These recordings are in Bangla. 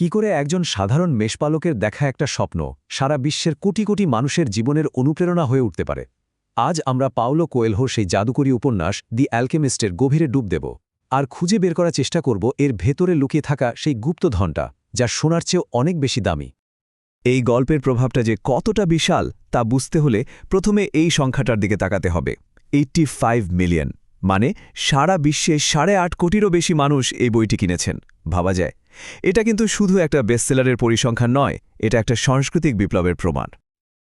কি করে একজন সাধারণ মেষপালকের দেখা একটা স্বপ্ন সারা বিশ্বের কোটি কোটি মানুষের জীবনের অনুপ্রেরণা হয়ে উঠতে পারে। আজ আমরা পাওলো কোয়েলহোর সেই জাদুকরী উপন্যাস দি অ্যালকেমিস্টের গভীরে ডুব দেব আর খুঁজে বের করার চেষ্টা করব এর ভেতরে লুকিয়ে থাকা সেই গুপ্তধনটা, যা সোনার চেয়েও অনেক বেশি দামি। এই গল্পের প্রভাবটা যে কতটা বিশাল তা বুঝতে হলে প্রথমে এই সংখ্যাটার দিকে তাকাতে হবে। 85 মিলিয়ন, মানে সারা বিশ্বে 8.5 কোটিরও বেশি মানুষ এই বইটি কিনেছেন। ভাবা যায়, এটা কিন্তু শুধু একটা বেস্টসেলারের পরিসংখ্যান নয়, এটা একটা সাংস্কৃতিক বিপ্লবের প্রমাণ।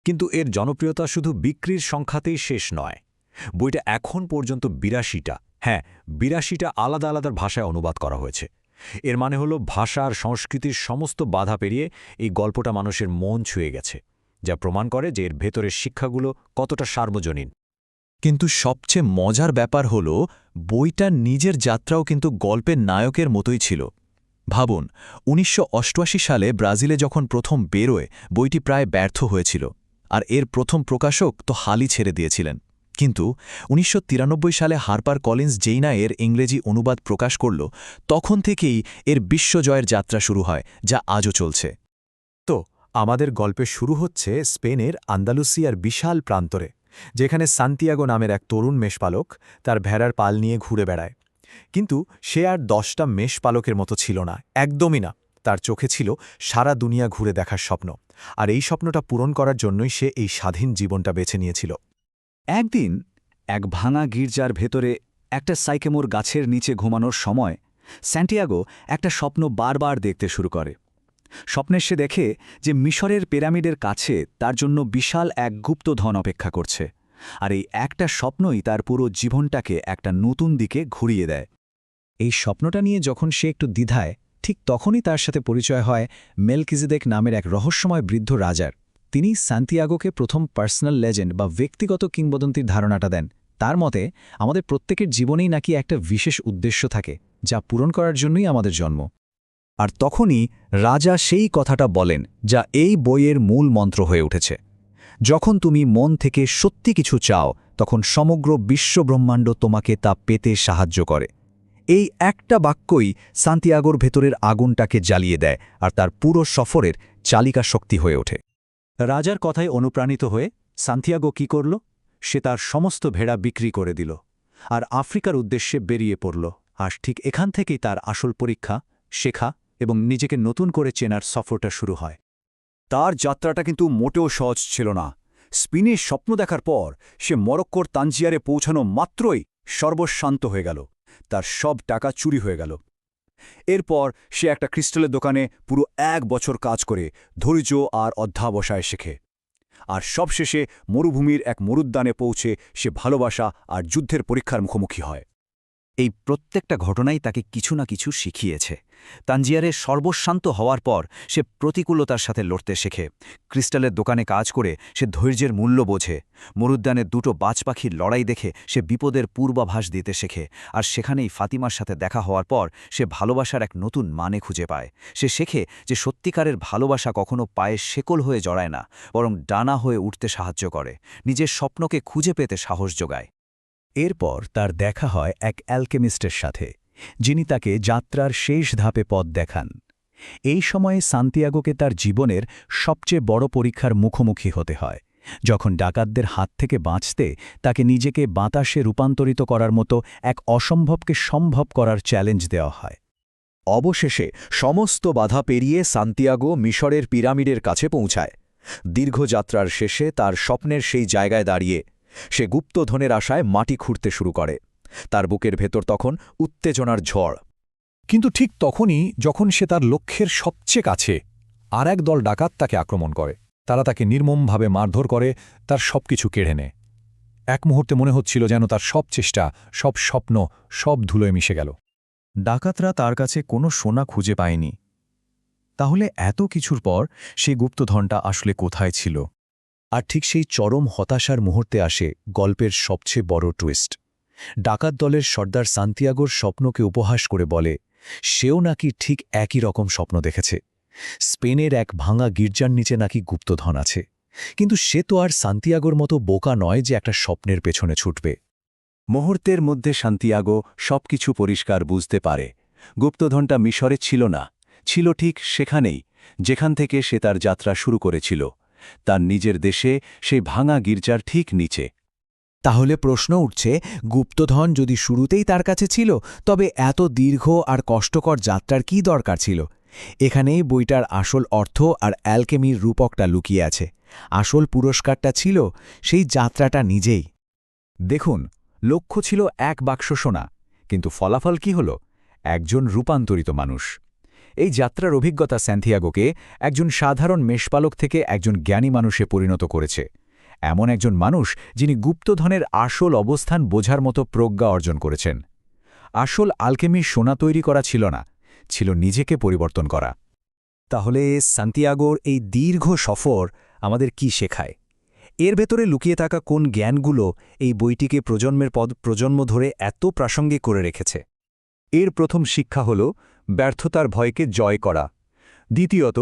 কিন্তু এর জনপ্রিয়তা শুধু বিক্রির সংখ্যাতেই শেষ নয়। বইটা এখন পর্যন্ত ৮২টা আলাদা আলাদা ভাষায় অনুবাদ করা হয়েছে। এর মানে হলো ভাষা আর সংস্কৃতির সমস্ত বাধা পেরিয়ে এই গল্পটা মানুষের মন ছুঁয়ে গেছে, যা প্রমাণ করে যে এর ভেতরের শিক্ষাগুলো কতটা সার্বজনীন। কিন্তু সবচেয়ে মজার ব্যাপার হল, বইটার নিজের যাত্রাও কিন্তু গল্পের নায়কের মতোই ছিল। ভাবুন, ১৯৮৮ সালে ব্রাজিলে যখন প্রথম বেরোয়, বইটি প্রায় ব্যর্থ হয়েছিল, আর এর প্রথম প্রকাশক তো হালই ছেড়ে দিয়েছিলেন। কিন্তু ১৯৯৩ সালে হারপার কলিন্স যেই না এর ইংরেজি অনুবাদ প্রকাশ করল, তখন থেকেই এর বিশ্বজয়ের যাত্রা শুরু হয়, যা আজও চলছে। তো আমাদের গল্পের শুরু হচ্ছে স্পেনের আন্দালুসিয়ার বিশাল প্রান্তরে, যেখানে সান্তিয়াগো নামের এক তরুণ মেষপালক তার ভেড়ার পাল নিয়ে ঘুরে বেড়ায়। কিন্তু সে আর ১০টা মেষপালকের মতো ছিল না, একদমই না। তার চোখে ছিল সারা দুনিয়া ঘুরে দেখার স্বপ্ন, আর এই স্বপ্নটা পূরণ করার জন্যই সে এই স্বাধীন জীবনটা বেছে নিয়েছিল। একদিন এক ভাঙা গির্জার ভেতরে একটা সাইকেমোর গাছের নিচে ঘুমানোর সময় স্যান্টিয়াগো একটা স্বপ্ন বারবার দেখতে শুরু করে। স্বপ্নে সে দেখে যে মিশরের পিরামিডের কাছে তার জন্য বিশাল এক গুপ্তধন অপেক্ষা করছে, আর এই একটা স্বপ্নই তার পুরো জীবনটাকে একটা নতুন দিকে ঘুরিয়ে দেয়। এই স্বপ্নটা নিয়ে যখন সে একটু দ্বিধায়, ঠিক তখনই তার সাথে পরিচয় হয় মেলকিজেদেক নামের এক রহস্যময় বৃদ্ধ রাজার। তিনি সান্তিয়াগোকে প্রথম পার্সোনাল লেজেন্ড বা ব্যক্তিগত কিংবদন্তির ধারণাটা দেন। তার মতে আমাদের প্রত্যেকের জীবনেই নাকি একটা বিশেষ উদ্দেশ্য থাকে, যা পূরণ করার জন্যই আমাদের জন্ম। আর তখনই রাজা সেই কথাটা বলেন, যা এই বইয়ের মূল মন্ত্র হয়ে উঠেছে। যখন তুমি মন থেকে সত্যি কিছু চাও, তখন সমগ্র বিশ্বব্রহ্মাণ্ড তোমাকে তা পেতে সাহায্য করে। এই একটা বাক্যই সান্তিয়াগোর ভেতরের আগুনটাকে জ্বালিয়ে দেয়, আর তার পুরো সফরের চালিকা শক্তি হয়ে ওঠে। রাজার কথায় অনুপ্রাণিত হয়ে সান্তিয়াগো কি করল? সে তার সমস্ত ভেড়া বিক্রি করে দিল আর আফ্রিকার উদ্দেশ্যে বেরিয়ে পড়ল। আর ঠিক এখান থেকেই তার আসল পরীক্ষা, শেখা এবং নিজেকে নতুন করে চেনার সফরটা শুরু হয়। তার যাত্রাটা কিন্তু মোটেও সহজ ছিল না। স্পেনের স্বপ্ন দেখার পর সে মরক্কোর তানজিয়ারে পৌঁছানো মাত্রই সর্বশান্ত হয়ে গেল। তার সব টাকা চুরি হয়ে গেল। এরপর সে একটা ক্রিস্টালের দোকানে পুরো ১ বছর কাজ করে ধৈর্য আর অধ্যাবসায় শেখে। আর সবশেষে মরুভূমির এক মরুদ্যানে পৌঁছে সে ভালোবাসা আর যুদ্ধের পরীক্ষার মুখোমুখি হয়। এই প্রত্যেকটা ঘটনাই তাকে কিছু না কিছু শিখিয়েছে। তানজিয়ারে সর্বশান্ত হওয়ার পর সে প্রতিকূলতার সাথে লড়তে শেখে। ক্রিস্টালের দোকানে কাজ করে সে ধৈর্যের মূল্য বোঝে। মরুদ্যানে ২টো বাজ পাখির লড়াই দেখে সে বিপদের পূর্বাভাস দিতে শেখে। আর সেখানেই ফাতিমার সাথে দেখা হওয়ার পর সে ভালোবাসার এক নতুন মানে খুঁজে পায়। সে শেখে যে সত্যিকারের ভালোবাসা কখনো পায়ে শেকল হয়ে জড়ায় না, বরং ডানা হয়ে উঠতে সাহায্য করে, নিজের স্বপ্নকে খুঁজে পেতে সাহস যোগায়। এরপর তার দেখা হয় এক অ্যালকেমিস্টের সাথে, যিনি তাকে যাত্রার শেষ ধাপে পথ দেখান। এই সময়ে সান্তিয়াগোকে তার জীবনের সবচেয়ে বড় পরীক্ষার মুখোমুখি হতে হয়, যখন ডাকাতদের হাত থেকে বাঁচতে তাকে নিজেকে বাতাসে রূপান্তরিত করার মতো এক অসম্ভবকে সম্ভব করার চ্যালেঞ্জ দেওয়া হয়। অবশেষে সমস্ত বাধা পেরিয়ে সান্তিয়াগো মিশরের পিরামিডের কাছে পৌঁছায়। দীর্ঘ যাত্রার শেষে তার স্বপ্নের সেই জায়গায় দাঁড়িয়ে সে গুপ্তধনের আশায় মাটি খুঁড়তে শুরু করে। তার বুকের ভেতর তখন উত্তেজনার ঝড়। কিন্তু ঠিক তখনই যখন সে তার লক্ষ্যের সবচেয়ে কাছে, আর এক দল ডাকাত তাকে আক্রমণ করে। তারা তাকে নির্মমভাবে মারধর করে, তার সবকিছু কেড়ে নেয়। এক মুহূর্তে মনে হচ্ছিল যেন তার সব চেষ্টা, সব স্বপ্ন, সব ধুলোয় মিশে গেল। ডাকাতরা তার কাছে কোনো সোনা খুঁজে পায়নি। তাহলে এত কিছুর পর সেই গুপ্তধনটা আসলে কোথায় ছিল? আর ঠিক সেই চরম হতাশার মুহূর্তে আসে গল্পের সবচেয়ে বড় টুইস্ট। ডাকাত দলের সর্দার সান্তিয়াগোর স্বপ্নকে উপহাস করে বলে সেও নাকি ঠিক একই রকম স্বপ্ন দেখেছে। স্পেনের এক ভাঙা গির্জার নিচে নাকি গুপ্তধন আছে। কিন্তু সে তো আর সান্তিয়াগোর মতো বোকা নয় যে একটা স্বপ্নের পেছনে ছুটবে। মুহূর্তের মধ্যে সান্তিয়াগো সবকিছু পরিষ্কার বুঝতে পারে। গুপ্তধনটা মিশরে ছিল না, ছিল ঠিক সেখানেই, যেখান থেকে সে তার যাত্রা শুরু করেছিল, তার নিজের দেশে, সেই ভাঙা গির্জার ঠিক নিচে। তাহলে প্রশ্ন উঠছে, গুপ্তধন যদি শুরুতেই তার কাছে ছিল, তবে এত দীর্ঘ আর কষ্টকর যাত্রার কী দরকার ছিল? এখানেই বইটার আসল অর্থ আর অ্যালকেমির রূপকটা লুকিয়ে আছে। আসল পুরস্কারটা ছিল সেই যাত্রাটা নিজেই। দেখুন, লক্ষ্য ছিল 1 বাক্স সোনা, কিন্তু ফলাফল কি হল? একজন রূপান্তরিত মানুষ। এই যাত্রার অভিজ্ঞতা সান্তিয়াগোকে একজন সাধারণ মেষপালক থেকে একজন জ্ঞানী মানুষে পরিণত করেছে। এমন একজন মানুষ যিনি গুপ্তধনের আসল অবস্থান বোঝার মতো প্রজ্ঞা অর্জন করেছেন। আসল আলকেমির সোনা তৈরি করা ছিল না, ছিল নিজেকে পরিবর্তন করা। তাহলে সান্তিয়াগোর এই দীর্ঘ সফর আমাদের কি শেখায়? এর ভেতরে লুকিয়ে থাকা কোন জ্ঞানগুলো এই বইটিকে প্রজন্মের পর প্রজন্ম ধরে এত প্রাসঙ্গিক করে রেখেছে? এর প্রথম শিক্ষা হল ব্যর্থতার ভয়কে জয় করা। দ্বিতীয়ত,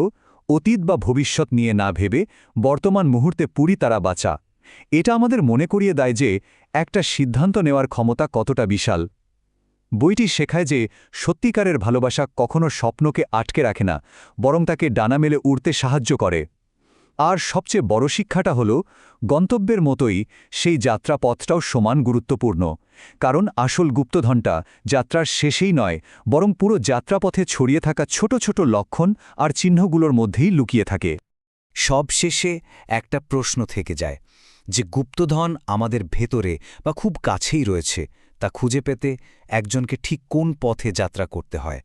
অতীত বা ভবিষ্যৎ নিয়ে না ভেবে বর্তমান মুহূর্তে পুরি তারা বাঁচা। এটা আমাদের মনে করিয়ে দেয় যে একটা সিদ্ধান্ত নেওয়ার ক্ষমতা কতটা বিশাল। বইটি শেখায় যে সত্যিকারের ভালোবাসা কখনো স্বপ্নকে আটকে রাখে না, বরং তাকে ডানা মেলে উড়তে সাহায্য করে। আর সবচেয়ে বড় শিক্ষাটা হল, গন্তব্যের মতোই সেই যাত্রাপথটাও সমান গুরুত্বপূর্ণ। কারণ আসল গুপ্তধনটা যাত্রার শেষেই নয়, বরং পুরো যাত্রাপথে ছড়িয়ে থাকা ছোট ছোট লক্ষণ আর চিহ্নগুলোর মধ্যেই লুকিয়ে থাকে। সব শেষে একটা প্রশ্ন থেকে যায়, যে গুপ্তধন আমাদের ভেতরে বা খুব কাছেই রয়েছে, তা খুঁজে পেতে একজনকে ঠিক কোন পথে যাত্রা করতে হয়?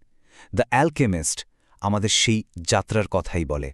দ্য অ্যালকেমিস্ট আমাদের সেই যাত্রার কথাই বলে।